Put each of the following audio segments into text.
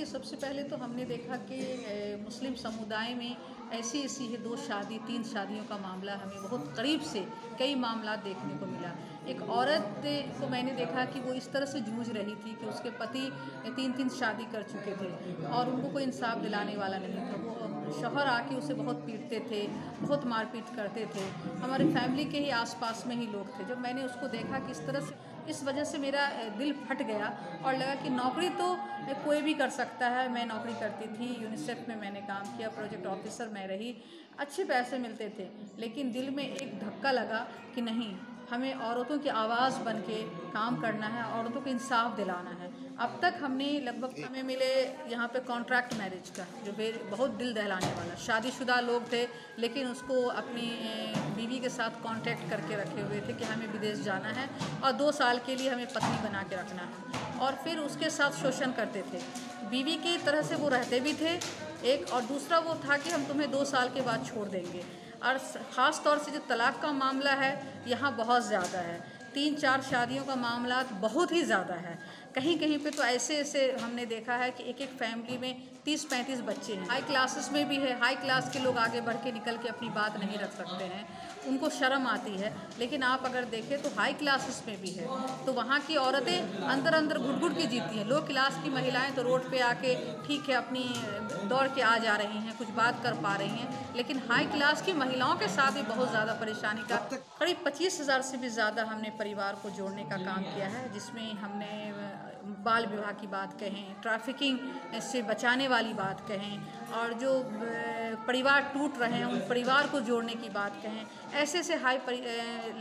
देखिए, सबसे पहले तो हमने देखा कि मुस्लिम समुदाय में ऐसी है 2 शादी 3 शादियों का मामला हमें बहुत करीब से कई मामला देखने को मिला। एक औरत को मैंने देखा कि वो इस तरह से जूझ रही थी कि उसके पति 3-3 शादी कर चुके थे और उनको कोई इंसाफ दिलाने वाला नहीं था। वो शौहर आके उसे बहुत पीटते थे, बहुत मारपीट करते थे। हमारे फैमिली के ही आस-पास में ही लोग थे। जब मैंने उसको देखा कि इस तरह से, इस वजह से मेरा दिल फट गया और लगा कि नौकरी तो कोई भी कर सकता है। मैं नौकरी करती थी, यूनिसेफ में मैंने काम किया, प्रोजेक्ट ऑफिसर मैं रही, अच्छे पैसे मिलते थे, लेकिन दिल में एक धक्का लगा कि नहीं, हमें औरतों की आवाज़ बन के काम करना है, औरतों को इंसाफ दिलाना है। अब तक हमने लगभग हमें मिले यहाँ पे कॉन्ट्रैक्ट मैरिज का, जो बहुत दिल दहलाने वाला, शादीशुदा लोग थे लेकिन उसको अपनी बीवी के साथ कॉन्टैक्ट करके रखे हुए थे कि हमें विदेश जाना है और 2 साल के लिए हमें पत्नी बना के रखना है, और फिर उसके साथ शोषण करते थे। बीवी की तरह से वो रहते भी थे एक, और दूसरा वो था कि हम तुम्हें 2 साल के बाद छोड़ देंगे। और ख़ास तौर से जो तलाक़ का मामला है यहाँ बहुत ज़्यादा है। 3-4 शादियों का मामला बहुत ही ज़्यादा है। कहीं कहीं पे तो ऐसे हमने देखा है कि एक फैमिली में 30-35 बच्चे हैं। हाई क्लासेस में भी है, हाई क्लास के लोग आगे बढ़ के निकल के अपनी बात नहीं रख सकते हैं, उनको शर्म आती है। लेकिन आप अगर देखें तो हाई क्लासेस में भी है, तो वहाँ की औरतें अंदर अंदर घुट-घुट के जीती हैं। लो क्लास की महिलाएं तो रोड पे आके ठीक है अपनी दौड़ के आ जा रही हैं, कुछ बात कर पा रही हैं, लेकिन हाई क्लास की महिलाओं के साथ भी बहुत ज़्यादा परेशानी का, करीब 25,000 से भी ज़्यादा हमने परिवार को जोड़ने का काम किया है, जिसमें हमने बाल विवाह की बात कहें, ट्रैफिकिंग से बचाने वाली बात कहें, और जो परिवार टूट रहे हैं उन परिवार को जोड़ने की बात कहें। ऐसे हाई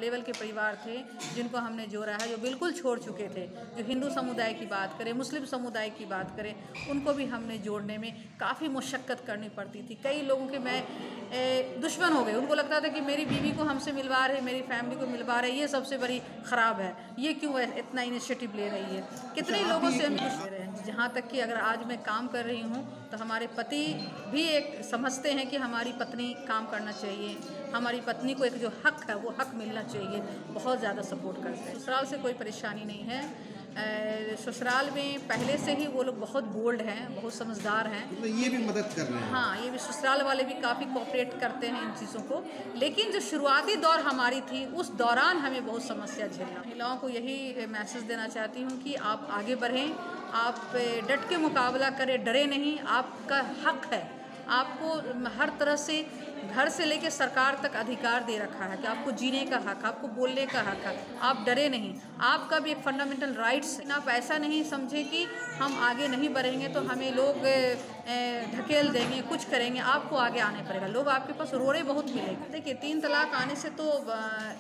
लेवल के परिवार थे जिनको हमने जोड़ा है, जो बिल्कुल छोड़ चुके थे। जो हिंदू समुदाय की बात करें, मुस्लिम समुदाय की बात करें, उनको भी हमने जोड़ने में काफ़ी मुशक्क़त करनी पड़ती थी। कई लोगों के मैं दुश्मन हो गए, उनको लगता था कि मेरी बीवी को हमसे मिलवा रहे, मेरी फैमिली को मिलवा रहे, ये सबसे बड़ी ख़राब है, ये क्यों इतना इनिशिएटिव ले रही है। कितने लोगों से हम पूछ रहे हैं, जहाँ तक कि अगर आज मैं काम कर रही हूँ तो हमारे पति भी एक समझते हैं कि हमारी पत्नी काम करना चाहिए, हमारी पत्नी को एक जो हक है वो हक मिलना चाहिए, बहुत ज़्यादा सपोर्ट करते हैं। ससुराल से कोई परेशानी नहीं है। ससुराल में पहले से ही वो लोग बहुत बोल्ड हैं, बहुत समझदार हैं, तो ये भी मदद कर रहे हैं। हाँ, ये भी ससुराल वाले भी काफ़ी कोऑपरेट करते हैं इन चीज़ों को। लेकिन जो शुरुआती दौर हमारी थी उस दौरान हमें बहुत समस्या झेलना। महिलाओं को यही मैसेज देना चाहती हूँ कि आप आगे बढ़ें, आप डट के मुकाबला करें, डरे नहीं, आपका हक है। आपको हर तरह से घर से लेकर सरकार तक अधिकार दे रखा है कि आपको जीने का हक, आपको बोलने का हक है, आप डरे नहीं, आपका भी एक फंडामेंटल राइट्स। आप ऐसा नहीं समझें कि हम आगे नहीं बढ़ेंगे तो हमें लोग ढकेल देंगे, कुछ करेंगे, आपको आगे आने पड़ेगा। लोग आपके पास रोड़े बहुत मिलेंगे। देखिए, 3 तलाक आने से तो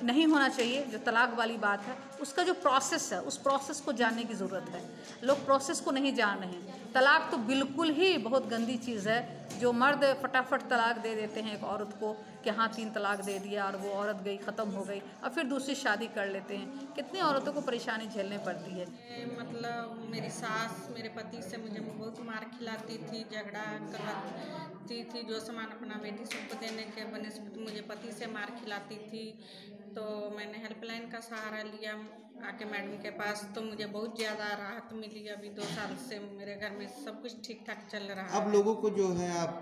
नहीं होना चाहिए, जो तलाक वाली बात है उसका जो प्रोसेस है उस प्रोसेस को जानने की ज़रूरत है। लोग प्रोसेस को नहीं जान रहे हैं। तलाक तो बिल्कुल ही बहुत गंदी चीज़ है। जो मर्द फटाफट तलाक दे देते हैं एक औरत को कि हाँ 3 तलाक दे दिया और वो औरत गई, ख़त्म हो गई, और फिर दूसरी शादी कर लेते हैं। कितनी औरतों को परेशानी झेलनी पड़ती है। मतलब मेरी सास मेरे पति से मुझे बहुत मार खिलाती थी, झगड़ा करती थी, जो सामान अपना बेटी सबको देने के बनिस्बत मुझे पति से मार खिलाती थी। तो मैंने हेल्पलाइन का सहारा लिया आके मैडम के पास, तो मुझे बहुत ज़्यादा राहत मिली। अभी 2 साल से मेरे घर में सब कुछ ठीक ठाक चल रहा है। अब लोगों को जो है आप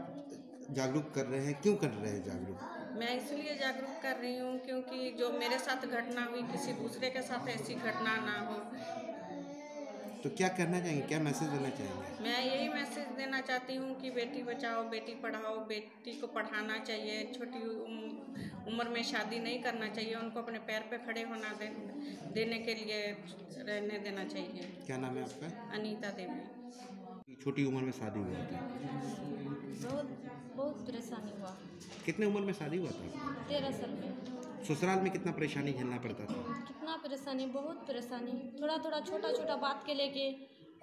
जागरूक कर रहे हैं, क्यों कर रहे हैं जागरूक? मैं इसलिए जागरूक कर रही हूँ क्योंकि जो मेरे साथ घटना हुई किसी दूसरे के साथ ऐसी घटना ना हो। तो क्या करना चाहेंगे, क्या मैसेज देना चाहेंगे? मैं यही मैसेज देना चाहती हूँ कि बेटी बचाओ बेटी पढ़ाओ, बेटी को पढ़ाना चाहिए, छोटी उम्र में शादी नहीं करना चाहिए, उनको अपने पैर पे खड़े होना देने के लिए रहने देना चाहिए। क्या नाम है आपका? अनीता देवी। छोटी उम्र में शादी हुआ था? बहुत परेशानी हुआ। कितने उम्र में शादी हुआ था? 13 साल में। ससुराल में कितना परेशानी झेलना पड़ता था? कितना परेशानी, बहुत परेशानी। थोड़ा छोटा बात के लेके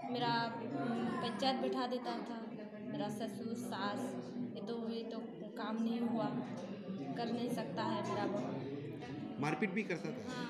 मेरा पंचायत बिठा देता था। मेरा ससुर सास, ये तो काम नहीं हुआ, कर नहीं सकता है मेरा बहू। मारपीट भी करता था? हाँ।